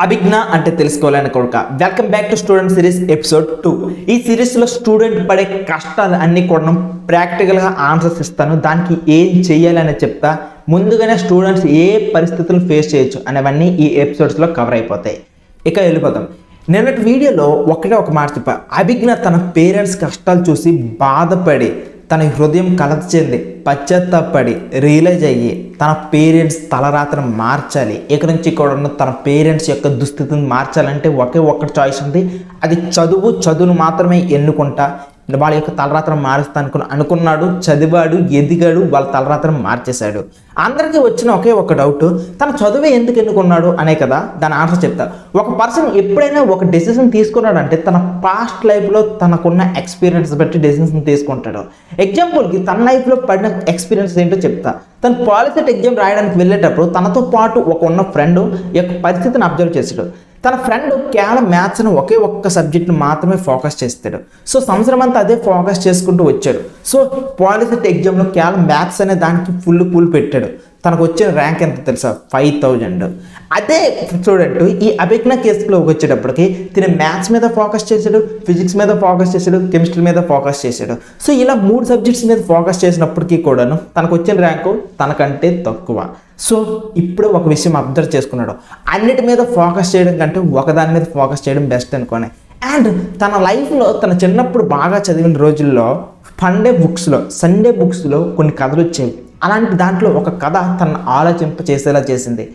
అభిజ్ఞ అంటే తెలుసుకోవాలని కొడుక welcome back to student series episode 2. ఈ సిరీస్లో స్టూడెంట్ పడే కష్టాలు అన్నీ కూడా ప్రాక్టికల్గా ఆన్సర్స్ ఇస్తాను. దానికి ఏం చేయాలని చెప్తా. ముందుగానే స్టూడెంట్స్ ఏ పరిస్థితులు ఫేస్ చేయొచ్చు అనేవన్నీ ఈ ఎపిసోడ్స్లో కవర్ అయిపోతాయి. ఇక వెళ్ళిపోతాం. నిన్నటి వీడియోలో ఒక మాట చెప్పా. అభిజ్ఞ తన పేరెంట్స్ కష్టాలు చూసి బాధపడి తన హృదయం కలత చెంది పశ్చాత్తాపడి రియలైజ్ అయ్యి తన పేరెంట్స్ తలరాత్రను మార్చాలి. ఇక నుంచి కూడా తన పేరెంట్స్ యొక్క దుస్థితిని మార్చాలంటే ఒక్క చాయిస్ ఉంది. అది చదువును మాత్రమే ఎన్నుకుంటా వాళ్ళ యొక్క తలరాత్రం మారుస్తా అనుకున్నాడు. చదివాడు, ఎదిగాడు, వాళ్ళ తలరాత్రం మార్చేశాడు. అందరికీ వచ్చిన ఒక డౌట్, తన చదువే ఎందుకు ఎన్నుకున్నాడు అనే కదా. దాని ఆన్సర్ చెప్తా. ఒక పర్సన్ ఎప్పుడైనా ఒక డెసిషన్ తీసుకున్నాడంటే తన పాస్ట్ లైఫ్లో తనకున్న ఎక్స్పీరియన్స్ బట్టి డెసిషన్ తీసుకుంటాడు. ఎగ్జాంపుల్కి తన లైఫ్లో పడిన ఎక్స్పీరియన్స్ ఏంటో చెప్తా. తను పాలిసెట్ ఎగ్జామ్ రాయడానికి వెళ్ళేటప్పుడు తనతో పాటు ఉన్న ఫ్రెండ్ యొక్క పరిస్థితిని అబ్జర్వ్ చేశాడు. తన ఫ్రెండ్ కేవలం మ్యాథ్స్ను ఒక్క సబ్జెక్ట్ని మాత్రమే ఫోకస్ చేస్తాడు. సో సంవత్సరం అంతా అదే ఫోకస్ చేసుకుంటూ వచ్చాడు. సో పాలిసెట్ ఎగ్జామ్లో కేవలం మ్యాథ్స్ అనే దానికి ఫుల్ పెట్టాడు. తనకు వచ్చిన ర్యాంక్ ఎంత తెలుసా? 5000. అదే స్టూడెంట్ ఈ అభిజ్ఞ కేసులో వచ్చేటప్పటికి తిన మ్యాథ్స్ మీద ఫోకస్ చేశాడు, ఫిజిక్స్ మీద ఫోకస్ చేశాడు, కెమిస్ట్రీ మీద ఫోకస్ చేశాడు. సో ఇలా 3 సబ్జెక్ట్స్ మీద ఫోకస్ చేసినప్పటికీ కూడాను తనకు వచ్చిన ర్యాంకు తనకంటే తక్కువ. సో ఇప్పుడు ఒక విషయం అబ్జర్వ్ చేసుకున్నాడు. అన్నిటి మీద ఫోకస్ చేయడం కంటే ఒకదాని మీద ఫోకస్ చేయడం బెస్ట్ అనుకోని. అండ్ తన లైఫ్లో తన చిన్నప్పుడు బాగా చదివిన రోజుల్లో సండే బుక్స్లో కొన్ని కథలు వచ్చేవి. అలాంటి దాంట్లో ఒక కథ తనను ఆలోచింపచేసేలా చేసింది.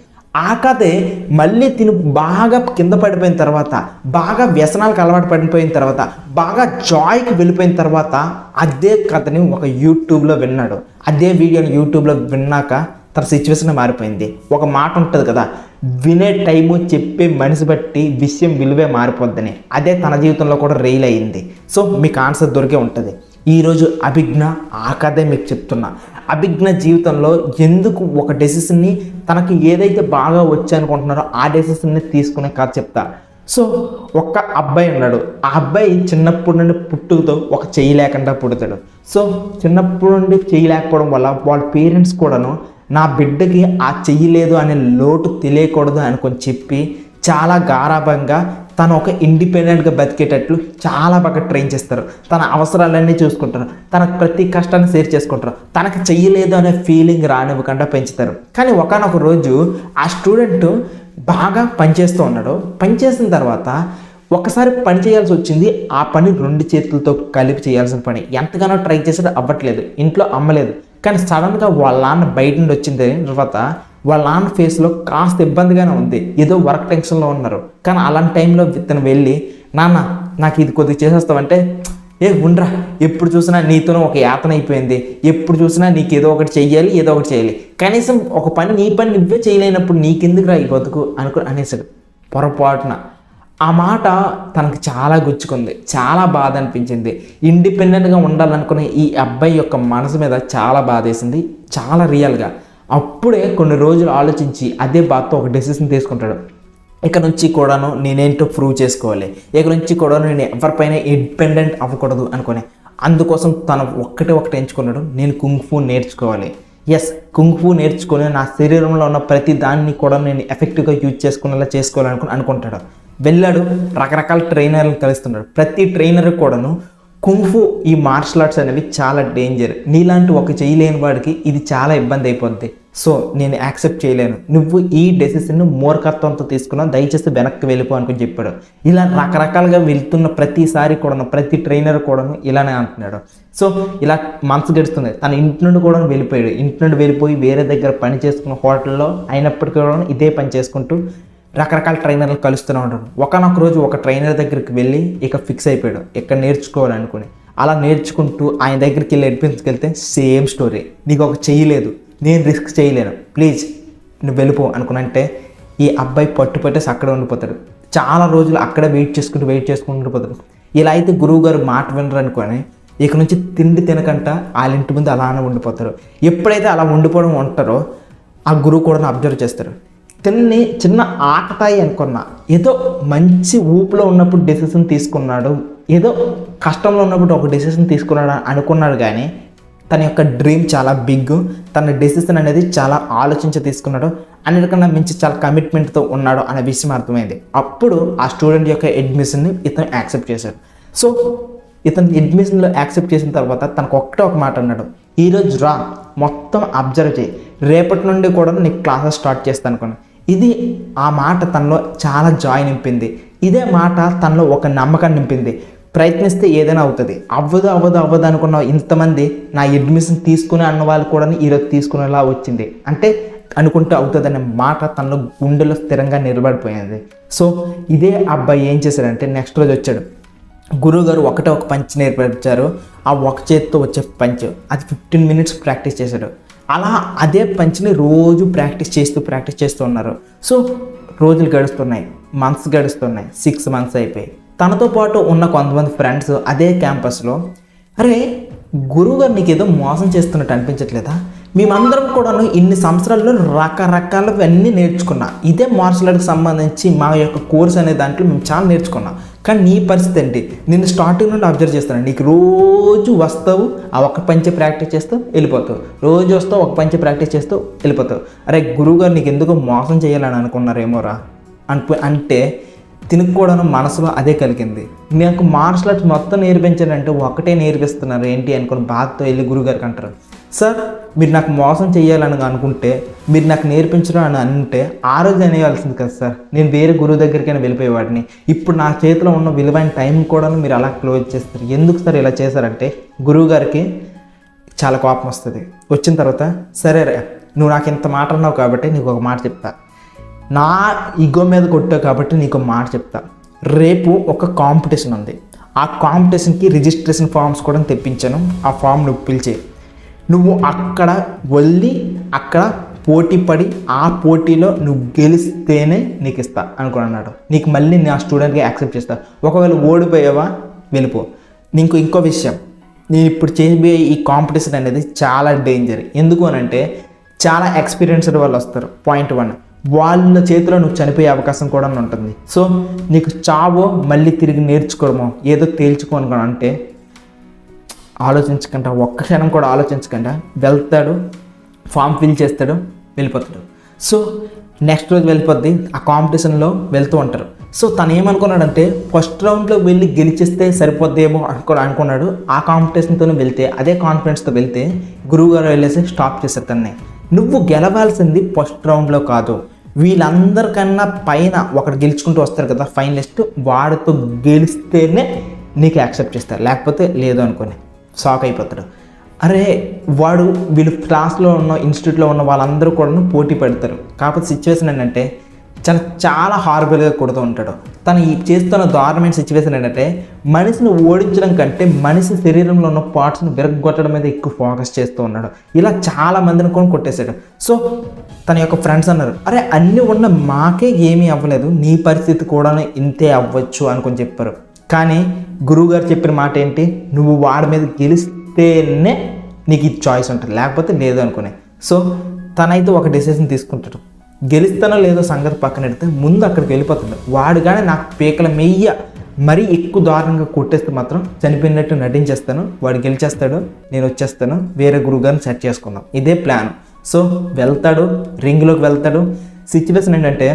ఆ కథే మళ్ళీ తిను బాగా కింద పడిపోయిన తర్వాత, బాగా వ్యసనాలకు అలవాటు పడిపోయిన తర్వాత, బాగా జాయ్కి వెళ్ళిపోయిన తర్వాత అదే కథని ఒక యూట్యూబ్లో విన్నాడు. అదే వీడియోని యూట్యూబ్లో విన్నాక తన సిచ్యువేషన్ మారిపోయింది. ఒక మాట ఉంటుంది కదా, వినే టైము చెప్పే మనిషి బట్టి విషయం విలువే మారిపోద్దని. అదే తన జీవితంలో కూడా రియల్ అయ్యింది. సో మీకు ఆన్సర్ దొరికే ఉంటుంది. ఈరోజు అభిజ్ఞ ఆ కథే మీకు చెప్తున్నా. అభిజ్ఞ జీవితంలో ఎందుకు ఒక డెసిషన్ని తనకి ఏదైతే బాగా వచ్చాయనుకుంటున్నారో ఆ డెసిషన్ని తీసుకునే కథ చెప్తా. సో ఒక అబ్బాయి ఉన్నాడు. ఆ అబ్బాయి చిన్నప్పటి నుండి పుట్టుకతో ఒక చెయ్యి లేకుండా పుడతాడు. సో చిన్నప్పటి నుండి చెయ్యి లేకపోవడం వల్ల వాళ్ళ పేరెంట్స్ కూడాను నా బిడ్డకి ఆ చెయ్యి లేదు అనే లోటు తెలియకూడదు అనుకొని చెప్పి చాలా గారాభంగా తను ఒక ఇండిపెండెంట్గా బతికేటట్లు చాలా బాగా ట్రైన్ చేస్తారు. తన అవసరాలన్నీ చూసుకుంటారు. తన ప్రతి కష్టాన్ని షేర్ చేసుకుంటారు. తనకు చెయ్యలేదు అనే ఫీలింగ్ రానివ్వకుండా పెంచుతారు. కానీ ఒకానొక రోజు ఆ స్టూడెంట్ బాగా పనిచేస్తూ ఉన్నాడు. పనిచేసిన తర్వాత ఒకసారి పని చేయాల్సి వచ్చింది. ఆ పని 2 చేతులతో కలిపి చేయాల్సిన పని. ఎంతగానో ట్రై చేసాడు, అవ్వట్లేదు. ఇంట్లో అమ్మలేదు. కానీ సడన్గా వాళ్ళ నాన్న బయట నుండి వచ్చిన తర్వాత వాళ్ళ నాన్న ఫేస్లో కాస్త ఇబ్బందిగానే ఉంది. ఏదో వర్క్ టెన్షన్లో ఉన్నారు. కానీ అలాంటి టైంలో ఇతను వెళ్ళి, నాన్న నాకు ఇది కొద్దిగా చేసేస్తావంటే, ఉండరా, ఎప్పుడు చూసినా నీతోనే ఒక యాతన అయిపోయింది. ఎప్పుడు చూసినా నీకు ఏదో ఒకటి చెయ్యాలి. కనీసం ఒక పని నీ పని నువ్వే చేయలేనప్పుడు నీకెందుకురా ఈ బతుకు అనేసాడు పొరపాటున. ఆ మాట తనకు చాలా గుచ్చుకుంది. చాలా బాధ అనిపించింది. ఇండిపెండెంట్గా ఉండాలనుకునే ఈ అబ్బాయి యొక్క మనసు మీద చాలా బాధ వేసింది, చాలా రియల్గా. అప్పుడే కొన్ని రోజులు ఆలోచించి అదే బాధతో ఒక డెసిషన్ తీసుకుంటాడు. ఇక నుంచి కూడాను నేనేంటో ప్రూవ్ చేసుకోవాలి. ఇక నుంచి కూడాను నేను ఎవరిపైన ఇండిపెండెంట్ అవ్వకూడదు అనుకుని. అందుకోసం తను ఒకటి ఎంచుకున్నాడు. నేను కుంగ్ఫూ నేర్చుకోవాలి. కుంగ్ఫూ నేర్చుకొని నా శరీరంలో ఉన్న ప్రతి దాన్ని కూడా నేను ఎఫెక్టివ్గా యూజ్ చేసుకోవాలని అనుకుంటాడు. వెళ్ళాడు. రకరకాల ట్రైనర్లను కలుస్తున్నాడు. ప్రతి ట్రైనర్ కూడాను కుంగ్ఫూ ఈ మార్షల్ ఆర్ట్స్ అనేవి చాలా డేంజర్. నీలాంటి ఒక చేయలేని వాడికి ఇది చాలా ఇబ్బంది అయిపోద్ది. సో నేను యాక్సెప్ట్ చేయలేను. నువ్వు ఈ డెసిషన్ని మూర్ఖత్వంతో తీసుకున్నావు. దయచేసి వెనక్కి వెళ్ళిపో అనుకుని చెప్పాడు. ఇలా రకరకాలుగా వెళ్తున్న ప్రతిసారి కూడాను ప్రతి ట్రైనర్ కూడాను ఇలానే అంటున్నాడు. సో ఇలా మనసు గడుస్తుంది. తన ఇంటి నుండి కూడా వెళ్ళిపోయాడు. ఇంటి నుండి వెళ్ళిపోయి వేరే దగ్గర పని చేసుకున్న హోటల్లో అయినప్పటికీ కూడా ఇదే పని చేసుకుంటూ రకరకాల ట్రైనర్లు కలుస్తూనే ఉంటాడు. ఒకనొక రోజు ఒక ట్రైనర్ దగ్గరికి వెళ్ళి ఇక ఫిక్స్ అయిపోయాడు ఇక్కడ నేర్చుకోవాలనుకుని. అలా నేర్చుకుంటూ ఆయన దగ్గరికి వెళ్ళి అడ్మిన్స్కి సేమ్ స్టోరీ. నీకు ఒక చెయ్యలేదు, నేను రిస్క్ చేయలేను, ప్లీజ్ నువ్వు వెళ్ళిపో అనుకున్నంటే ఈ అబ్బాయి పట్టుపట్టేసి అక్కడే ఉండిపోతాడు. చాలా రోజులు అక్కడే వెయిట్ చేసుకుంటూ ఉండిపోతాడు. ఇలా అయితే గురువుగారు మాట వినరు అనుకొని ఇక నుంచి తిండి తినకంట వాళ్ళ ఇంటి ముందు అలానే ఉండిపోతారు. ఎప్పుడైతే అలా ఉండిపోవడం ఉంటారో ఆ గురువు కూడా అబ్జర్వ్ చేస్తారు. తిన్ని చిన్న ఆకతాయి అనుకున్నా, ఏదో మంచి ఊపులో ఉన్నప్పుడు డెసిషన్ తీసుకున్నాడు, ఏదో కష్టంలో ఉన్నప్పుడు ఒక డెసిషన్ తీసుకున్నాడు అనుకున్నాడు. కానీ తన యొక్క డ్రీమ్ చాలా బిగ్, తన డెసిషన్ అనేది చాలా ఆలోచించి తీసుకున్నాడు, అన్నిటికన్నా మించి చాలా కమిట్మెంట్తో ఉన్నాడు అనే విషయం అర్థమైంది. అప్పుడు ఆ స్టూడెంట్ యొక్క అడ్మిషన్ని ఇతను యాక్సెప్ట్ చేశాడు. సో ఇతను అడ్మిషన్లో యాక్సెప్ట్ చేసిన తర్వాత తనకు ఒక మాట అన్నాడు, ఈరోజు రా, మొత్తం అబ్జర్వ్ చేయి, రేపటి నుండి కూడా నీకు క్లాసెస్ స్టార్ట్ చేస్తాను అనుకున్నాను. ఇది ఆ మాట తనలో చాలా జాయ్ నింపింది. ఇదే మాట తనలో ఒక నమ్మకాన్ని నింపింది. ప్రయత్నిస్తే ఏదైనా అవుతుంది, అవ్వదు అనుకున్న ఇంతమంది నా అడ్మిషన్ తీసుకునే అన్న వాళ్ళు కూడా ఈరోజు తీసుకునేలా వచ్చింది అంటే అనుకుంటూ అవుతుంది అనే మాట తనలో గుండెలో స్థిరంగా నిలబడిపోయింది. సో ఇదే అబ్బాయి ఏం చేశాడంటే నెక్స్ట్ రోజు వచ్చాడు. గురువుగారు ఒక పంచ్ నేర్పించారు. ఆ ఒక చేతితో వచ్చే పంచ్ అది 15 minutes ప్రాక్టీస్ చేశాడు. అలా అదే పంచ్ని రోజు ప్రాక్టీస్ చేస్తూ ఉన్నారు. సో రోజులు గడుస్తున్నాయి, మంత్స్ గడుస్తున్నాయి, 6 months అయిపోయి తనతో పాటు ఉన్న కొంతమంది ఫ్రెండ్స్ అదే క్యాంపస్లో, అరే గురువుగారు నీకు ఏదో మోసం చేస్తున్నట్టు అనిపించట్లేదా, మేమందరం కూడాను ఇన్ని సంవత్సరాల్లో రకరకాలవన్నీ నేర్చుకున్నాం, ఇదే మార్షల్ ఆర్ట్కి సంబంధించి మా యొక్క కోర్స్ అనే దాంట్లో మేము చాలా నేర్చుకున్నాం, కానీ నీ పరిస్థితి ఏంటి, నిన్ను స్టార్టింగ్ నుండి అబ్జర్వ్ చేస్తాను, నీకు రోజు వస్తావు ఆ ఒక పంచే ప్రాక్టీస్ చేస్తూ వెళ్ళిపోతావు, రోజు వస్తావు ఒక పంచే ప్రాక్టీస్ చేస్తూ వెళ్ళిపోతావు, అరే గురువుగారు నీకు ఎందుకు మోసం చేయాలని అనుకున్నారేమోరా అంటే తినకు కూడాను మనసులో అదే కలిగింది. నాకు మార్షల్ ఆర్ట్స్ మొత్తం నేర్పించారంటే ఒకటే నేర్పిస్తున్నారు ఏంటి అనుకుని బాధతో వెళ్ళి గురువుగారికి అంటారు, సార్ మీరు నాకు మోసం చేయాలని అనుకుంటే, మీరు నాకు నేర్పించడం అని అంటే ఆ రోజు అనేయాల్సింది కదా సార్, నేను వేరే గురువు దగ్గరికైనా వెళ్ళిపోయేవాడిని, ఇప్పుడు నా చేతిలో ఉన్న విలువైన టైం కూడా మీరు అలా క్లోజ్ చేస్తారు, ఎందుకు సార్ ఇలా చేశారంటే గురువుగారికి చాలా కోపం వస్తుంది. వచ్చిన తర్వాత సరే రే నువ్వు నాకు ఇంత మాట అన్నావు కాబట్టి నీకు ఒక మాట చెప్తా, నా ఈగో మీద కొట్టావు కాబట్టి నీకు మాట చెప్తా, రేపు ఒక కాంపిటీషన్ ఉంది, ఆ కాంపిటీషన్కి రిజిస్ట్రేషన్ ఫామ్స్ కూడా తెప్పించాను, ఆ ఫామ్ నువ్వు పిలిచే, నువ్వు అక్కడ వెళ్ళి అక్కడ పోటీ పడి ఆ పోటీలో నువ్వు గెలిస్తేనే నీకు ఇస్తా అనుకున్నాడు. నీకు మళ్ళీ నా స్టూడెంట్గా యాక్సెప్ట్ చేస్తా, ఒకవేళ ఓడిపోయావా వెళ్ళిపో. నీకు ఇంకో విషయం, నేను ఇప్పుడు చేయబోయే ఈ కాంపిటీషన్ అనేది చాలా డేంజర్, ఎందుకు అని అంటే చాలా ఎక్స్పీరియన్స్డ్ వాళ్ళు వస్తారు. పాయింట్ 1, వాళ్ళ చేతిలో నువ్వు చనిపోయే అవకాశం కూడా ఉంటుంది. సో నీకు చావో మళ్ళీ తిరిగి నేర్చుకోవడమో ఏదో తేల్చుకోను అంటే ఆలోచించకుండా, ఒక్క క్షణం కూడా ఆలోచించకుండా వెళ్తాడు, ఫామ్ ఫిల్ చేస్తాడు, వెళ్ళిపోతాడు. సో నెక్స్ట్ రోజు వెళ్ళిపోద్ది, ఆ కాంపిటీషన్లో వెళ్తూ ఉంటారు. సో తను ఏమనుకున్నాడంటే ఫస్ట్ రౌండ్లో వెళ్ళి గెలిచేస్తే సరిపోద్దేమో అనుకున్నాడు. ఆ కాంపిటీషన్తోనే వెళ్తే అదే కాన్ఫిడెన్స్తో వెళ్తే గురువుగారు వెళ్ళేసి స్టాప్ చేశారు తనని, నువ్వు గెలవాల్సింది ఫస్ట్ రౌండ్లో కాదు, వీళ్ళందరికన్నా పైన ఒకటి గెలుచుకుంటూ వస్తారు కదా ఫైనలిస్ట్, వాడితో గెలిస్తేనే నీకు యాక్సెప్ట్ చేస్తారు, లేకపోతే లేదు అనుకుని షాక్ అయిపోతాడు. అరే వాడు వీళ్ళు క్లాస్లో ఉన్న ఇన్స్టిట్యూట్లో ఉన్న వాళ్ళందరూ కూడా పోటీ పెడతారు, కాకపోతే సిచ్యువేషన్ ఏంటంటే చాలా హారబుల్గా కొడుతూ ఉంటాడు. తను చేస్తున్న దారుణమైన సిచ్యువేషన్ ఏంటంటే మనిషిని ఓడించడం కంటే మనిషి శరీరంలో ఉన్న పార్ట్స్ని విరగొట్టడం మీద ఎక్కువ ఫోకస్ చేస్తూ ఉన్నాడు. ఇలా చాలా మందిని కూడా కొట్టేశాడు. సో తన యొక్క ఫ్రెండ్స్ అన్నారు, అరే అన్నీ ఉన్న మాకే ఏమీ అవ్వలేదు, నీ పరిస్థితి కూడా ఇంతే అవ్వచ్చు అనుకొని చెప్పారు. కానీ గురువుగారు చెప్పిన మాట ఏంటి, నువ్వు వాడి మీద గెలిస్తేనే నీకు ఈ చాయిస్ ఉంటుంది, లేకపోతే లేదు అనుకునే. సో తనైతే ఒక డెసిషన్ తీసుకుంటాడు, గెలుస్తానో లేదో సంగతి పక్కన పెడితే ముందు అక్కడికి వెళ్ళిపోతుంది. వాడు కానీ నాకు పీకల మెయ్య మరీ ఎక్కువ దారుణంగా కొట్టేస్తే మాత్రం చనిపోయినట్టు నటించేస్తాను, వాడు గెలిచేస్తాడు, నేను వచ్చేస్తాను, వేరే గురువుగారిని సెట్ చేసుకుందాం, ఇదే ప్లాన్. సో వెళ్తాడు, రింగ్లోకి వెళ్తాడు. సిచ్యువేషన్ ఏంటంటే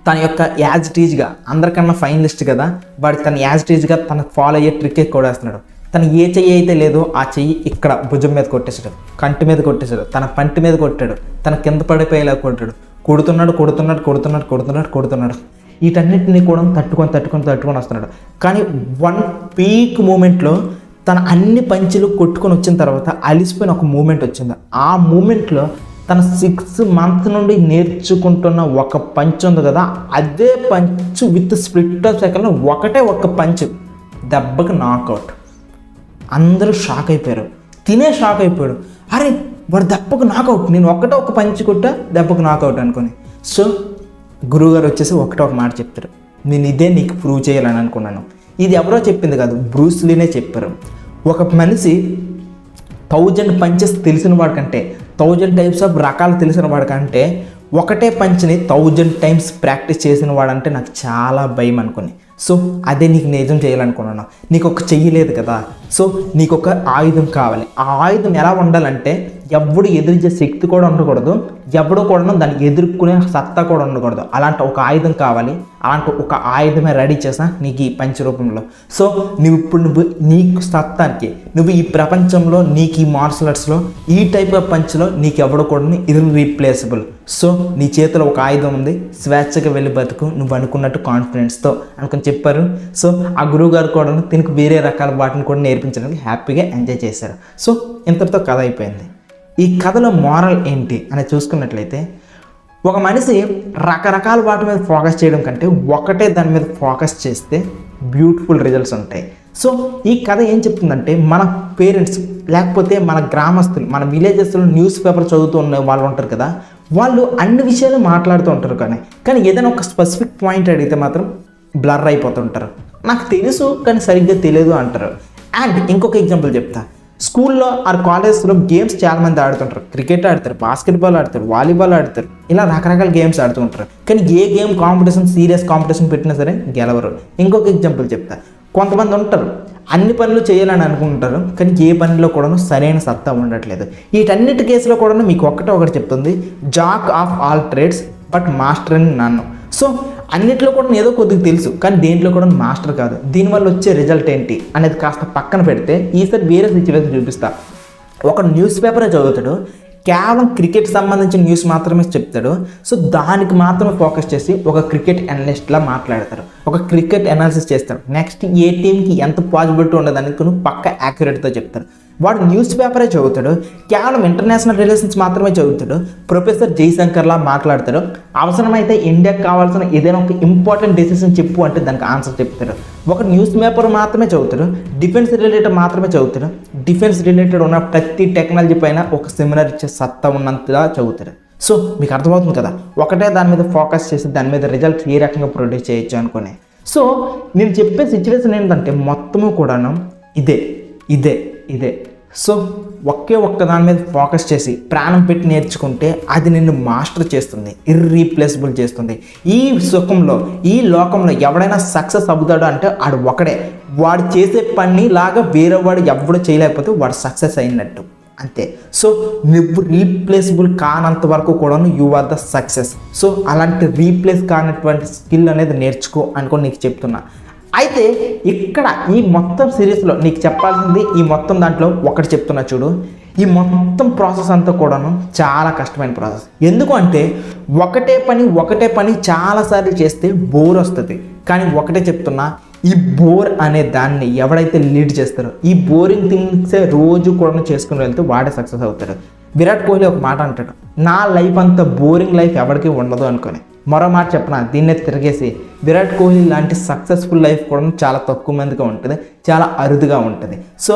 తన యొక్క యాజ్ టీజ్గా అందరికన్నా ఫైనలిస్ట్ కదా, వాడు తన యాజ్ టీజ్గా తనకు ఫాలో అయ్యే ట్రిక్ కూడా వేస్తున్నాడు. తను ఏ చెయ్యి అయితే లేదో ఆ చెయ్యి ఇక్కడ భుజం మీద కొట్టేశాడు, కంటి మీద కొట్టేశాడు, తన పంటి మీద కొట్టాడు, తన కింద పడిపోయేలా కొట్టాడు, కొడుతున్నాడు. వీటన్నిటిని కూడా తట్టుకొని వస్తున్నాడు. కానీ వన్ పీక్ మూమెంట్లో తన అన్ని పంచులు కొట్టుకొని వచ్చిన తర్వాత అలిసిపోయిన ఒక మూమెంట్ వచ్చింది. ఆ మూమెంట్లో తన 6 months నుండి నేర్చుకుంటున్న ఒక పంచ్ ఉంది కదా, అదే పంచ్ విత్ స్ప్లిట్ ఆఫ్ సెకండ్లో ఒకటే ఒక పంచ్ దెబ్బకి నాకౌట్. అందరూ షాక్ అయిపోయారు, తినే షాక్ అయిపోయాడు, అరే వాడు దెబ్బకు నాకౌట్, నేను ఒకటే ఒక పంచ్ కొట్టా దెబ్బకు నాకౌట్ అనుకుని. సో గురువుగారు వచ్చేసి ఒకటే ఒక మాట చెప్తారు, నేను ఇదే నీకు ప్రూవ్ చేయాలని అనుకున్నాను. ఇది ఎవరో చెప్పింది కాదు, బ్రూస్ లీనే చెప్పారు. ఒక మనిషి 1000 పంచెస్ తెలిసిన వాడికంటే 1000 types ఆఫ్ రకాలు తెలిసిన వాడికంటే ఒకటే పంచ్ని 1000 times ప్రాక్టీస్ చేసిన వాడంటే నాకు చాలా భయం అనుకుని. సో అదే నీకు నిజం చేయాలనుకున్నాను. నీకు ఒక చెయ్యి లేదు కదా, సో నీకు ఒక ఆయుధం కావాలి. ఆ ఆయుధం ఎలా ఉండాలంటే ఎవడు ఎదిరించే శక్తి కూడా ఉండకూడదు, ఎవడో కూడా దాన్ని ఎదుర్కొనే సత్తా కూడా ఉండకూడదు. అలాంటి ఒక ఆయుధం కావాలి. అలాంటి ఒక ఆయుధమే రెడీ చేసా నీకు ఈ పంచ రూపంలో. సో నువ్వు నీకు సత్తానికి నువ్వు ఈ ప్రపంచంలో నీకు ఈ మార్షల్ ఆర్ట్స్లో ఈ టైప్ ఆఫ్ పంచ్లో నీకు ఎవడో కూడా ఇర్రీప్లేసబుల్. సో నీ చేతిలో ఒక ఆయుధం ఉంది, స్వేచ్ఛగా వెళ్ళి బతుకు నువ్వు అనుకున్నట్టు కాన్ఫిడెన్స్తో అనుకుని చెప్పారు. సో ఆ గురువు గారు కూడా దీనికి వేరే రకాల వాటిని కూడా నేర్పించడానికి హ్యాపీగా ఎంజాయ్ చేశారు. సో ఇంతటితో కథ అయిపోయింది. ఈ కథలో మోరల్ ఏంటి అని చూసుకున్నట్లయితే, ఒక మనిషి రకరకాల వాటి మీద ఫోకస్ చేయడం కంటే ఒకటే దాని మీద ఫోకస్ చేస్తే బ్యూటిఫుల్ రిజల్ట్స్ ఉంటాయి. సో ఈ కథ ఏం చెప్తుందంటే, మన పేరెంట్స్ లేకపోతే మన గ్రామస్తులు, మన విలేజెస్లో న్యూస్ పేపర్ చదువుతూ ఉన్న వాళ్ళు ఉంటారు కదా, వాళ్ళు అన్ని విషయాలు మాట్లాడుతూ ఉంటారు. కానీ ఏదైనా ఒక స్పెసిఫిక్ పాయింట్ అడిగితే మాత్రం బ్లర్ అయిపోతుంటారు. నాకు తెలుసు కానీ సరిగ్గా తెలియదు అంటారు. అండ్ ఇంకొక ఎగ్జాంపుల్ చెప్తా. స్కూల్లో ఆర్ కాలేజ్లో గేమ్స్ చాలామంది ఆడుతుంటారు. క్రికెట్ ఆడతారు, బాస్కెట్బాల్ ఆడతారు, వాలీబాల్ ఆడతారు, ఇలా రకరకాల గేమ్స్ ఆడుతూ ఉంటారు. కానీ ఏ గేమ్ కాంపిటీషన్, సీరియస్ కాంపిటీషన్ పెట్టినా సరే గెలవరు. ఇంకొక ఎగ్జాంపుల్ చెప్తా. కొంతమంది ఉంటారు అన్ని పనులు చేయాలని అనుకుంటారు, కానీ ఏ పనిలో కూడా సరైన సత్తా ఉండట్లేదు. వీటన్నిటి కేసులో కూడా మీకు ఒకటి చెప్తుంది, Jack of all trades but master అని నన్ను. సో అన్నిట్లో కూడా ఏదో కొద్దిగా తెలుసు, కానీ దేంట్లో కూడా మాస్టర్ కాదు. దీనివల్ల వచ్చే రిజల్ట్ ఏంటి అనేది కాస్త పక్కన పెడితే ఈసారి వేరే సిచ్యువేషన్ చూపిస్తా. ఒక న్యూస్ పేపరే చదువుతాడు, కేవలం క్రికెట్ సంబంధించిన న్యూస్ మాత్రమే చెప్తాడు. సో దానికి మాత్రమే ఫోకస్ చేసి ఒక క్రికెట్ అనలిస్ట్లా మాట్లాడతారు, ఒక క్రికెట్ అనాలిసిస్ చేస్తారు. నెక్స్ట్ ఏ టీంకి ఎంత పాసిబిలిటీ ఉండదని పక్క యాక్యురేట్తో చెప్తారు. వాడు న్యూస్ పేపరే చదువుతాడు, కేవలం ఇంటర్నేషనల్ రిలేషన్స్ మాత్రమే చదువుతాడు, ప్రొఫెసర్ జయశంకర్లా మాట్లాడతాడు. అవసరమైతే ఇండియాకి కావాల్సిన ఏదైనా ఒక ఇంపార్టెంట్ డెసిషన్ చెప్పు అంటే దానికి ఆన్సర్ చెప్తాడు. ఒక న్యూస్ పేపర్ మాత్రమే చదువుతాడు, డిఫెన్స్ రిలేటెడ్ మాత్రమే చదువుతాడు. డిఫెన్స్ రిలేటెడ్ ఉన్న ప్రతి టెక్నాలజీ పైన ఒక సెమినార్ ఇచ్చే సత్తా ఉన్నంతగా చదువుతాడు. సో మీకు అర్థమవుతుంది కదా, ఒకటే దాని మీద ఫోకస్ చేసి దాని మీద రిజల్ట్ ఏ రకంగా ప్రొడ్యూస్ చేయొచ్చు అనుకునే. సో నేను చెప్పే సిచ్యువేషన్ ఏంటంటే మొత్తము కూడాను ఇదే. సో ఒక్క దాని మీద ఫోకస్ చేసి ప్రాణం పెట్టి నేర్చుకుంటే అది నిన్ను మాస్టర్ చేస్తుంది, ఇర్రీప్లేసబుల్ చేస్తుంది. ఈ సుఖంలో, ఈ లోకంలో ఎవడైనా సక్సెస్ అవుతాడు అంటే ఆడు ఒకడే. వాడు చేసే పని లాగా వేరే వాడు ఎవడు చేయలేకపోతే వాడు సక్సెస్ అయినట్టు, అంతే. సో నువ్వు రీప్లేసబుల్ కానంత వరకు కూడా you are the success. So అలాంటి రీప్లేస్ కానటువంటి స్కిల్ అనేది నేర్చుకో అనుకో నీకు చెప్తున్నా. అయితే ఇక్కడ ఈ మొత్తం సిరీస్లో నీకు చెప్పాల్సింది, ఈ మొత్తం దాంట్లో ఒకటి చెప్తున్నా చూడు, ఈ మొత్తం ప్రాసెస్ అంతా కూడాను చాలా కష్టమైన ప్రాసెస్. ఎందుకు అంటే ఒకటే పని చాలాసార్లు చేస్తే బోర్ వస్తుంది. కానీ ఒకటే చెప్తున్నా, ఈ బోర్ అనే దాన్ని ఎవడైతే లీడ్ చేస్తారో, ఈ బోరింగ్ థింగ్సే రోజు కూడా చేసుకుని వెళ్తే వాడే సక్సెస్ అవుతారు. విరాట్ కోహ్లీ ఒక మాట అంటాడు, నా లైఫ్ అంత బోరింగ్ లైఫ్ ఎవరికి ఉండదు అనుకొని. మరో మాట చెప్పనా, దీన్నే తిరిగేసి విరాట్ కోహ్లీ లాంటి సక్సెస్ఫుల్ లైఫ్ కూడా చాలా తక్కువ మందిగా ఉంటుంది, చాలా అరుదుగా ఉంటుంది. సో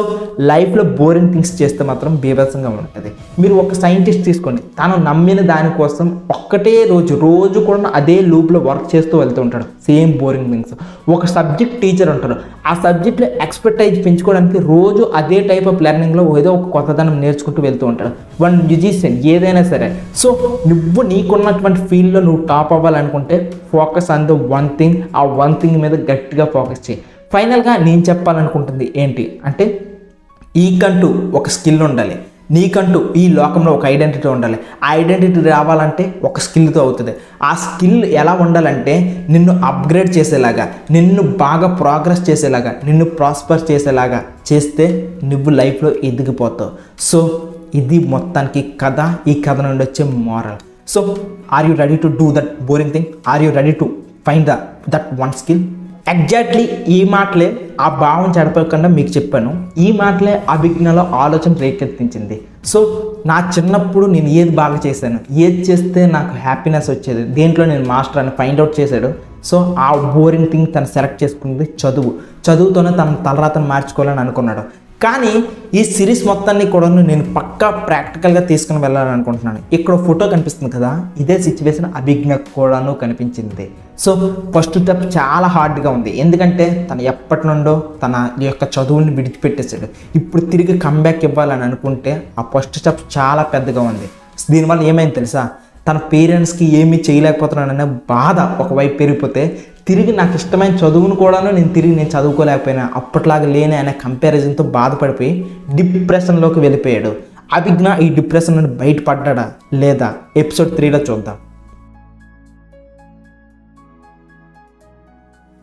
లైఫ్లో బోరింగ్ థింగ్స్ చేస్తే మాత్రం బీభత్సంగా ఉంటుంది. మీరు ఒక సైంటిస్ట్ తీసుకోండి, తను నమ్మిన దానికోసం ఒక్కటే రోజు కూడా అదే లూప్లో వర్క్ చేస్తూ వెళ్తూ ఉంటాడు, సేమ్ బోరింగ్ థింగ్స్. ఒక సబ్జెక్ట్ టీచర్ ఉంటాడు, ఆ సబ్జెక్ట్లో ఎక్స్పర్టైజ్ పెంచుకోవడానికి రోజు అదే టైప్ ఆఫ్ లెర్నింగ్లో ఏదో ఒక కొత్తదనం నేర్చుకుంటూ వెళ్తూ ఉంటాడు. వన్ మ్యూజిషియన్ ఏదైనా సరే. సో నువ్వు నీకున్నటువంటి ఫీల్డ్లో నువ్వు టాప్ అవ్వాలనుకుంటే focus on the one thing. ఆ వన్ థింగ్ మీద గట్టిగా ఫోకస్ చేయి. ఫైనల్గా నేను చెప్పాలనుకుంటుంది ఏంటి అంటే, నీకంటూ ఒక స్కిల్ ఉండాలి, నీకంటూ ఈ లోకంలో ఒక ఐడెంటిటీ ఉండాలి. ఆ ఐడెంటిటీ రావాలంటే ఒక స్కిల్తో అవుతుంది. ఆ స్కిల్ ఎలా ఉండాలంటే నిన్ను అప్గ్రేడ్ చేసేలాగా, నిన్ను బాగా ప్రోగ్రెస్ చేసేలాగా, నిన్ను ప్రాస్పర్ చేసేలాగా చేస్తే నువ్వు లైఫ్లో ఎదిగిపోతావు. సో ఇది మొత్తానికి కథ. ఈ కథ నుండి వచ్చే moral. So are you ready to do that boring thing? Are you ready to find that one skill? Exactly ఈ మాటలే ఆ భావం చెడపకుండా మీకు చెప్పాను. ఈ మాటలే అభిజ్ఞలో ఆలోచన రేకెత్తించింది. సో నా చిన్నప్పుడు నేను ఏది బాగా చేశాను, ఏది చేస్తే నాకు హ్యాపీనెస్ వచ్చేది, దేంట్లో నేను మాస్టర్ అని ఫైండ్ అవుట్ చేశాడు. సో ఆ బోరింగ్ థింగ్ తను సెలెక్ట్ చేసుకున్నది చదువుతోనే తన తలరాతను మార్చుకోవాలని అనుకున్నాడు. కానీ ఈ సిరీస్ మొత్తాన్ని కూడా నేను పక్కా ప్రాక్టికల్గా తీసుకుని వెళ్ళాలనుకుంటున్నాను. ఇక్కడ ఫోటో కనిపిస్తుంది కదా, ఇదే సిచ్యువేషన్ అభిజ్ఞకు కూడాను కనిపించింది. సో ఫస్ట్ స్టెప్ చాలా హార్డ్గా ఉంది, ఎందుకంటే తను ఎప్పటి నుండో తన యొక్క చదువుని విడిచిపెట్టేశాడు. ఇప్పుడు తిరిగి కంబ్యాక్ ఇవ్వాలని అనుకుంటే ఆ ఫస్ట్ స్టెప్ చాలా పెద్దగా ఉంది. దీనివల్ల ఏమైంది తెలుసా, తన పేరెంట్స్కి ఏమీ చేయలేకపోతున్నాననే బాధ ఒకవైపు పెరిగిపోతే తిరిగి నాకు ఇష్టమైన చదువును కూడాను నేను చదువుకోలేకపోయినా అప్పట్లాగా లేనే అనే కంపారిజన్తో బాధపడిపోయి డిప్రెషన్లోకి వెళ్ళిపోయాడు. అభిజ్ఞ ఈ డిప్రెషన్ నుండి బయటపడ్డా లేదా ఎపిసోడ్ 3లో చూద్దాం.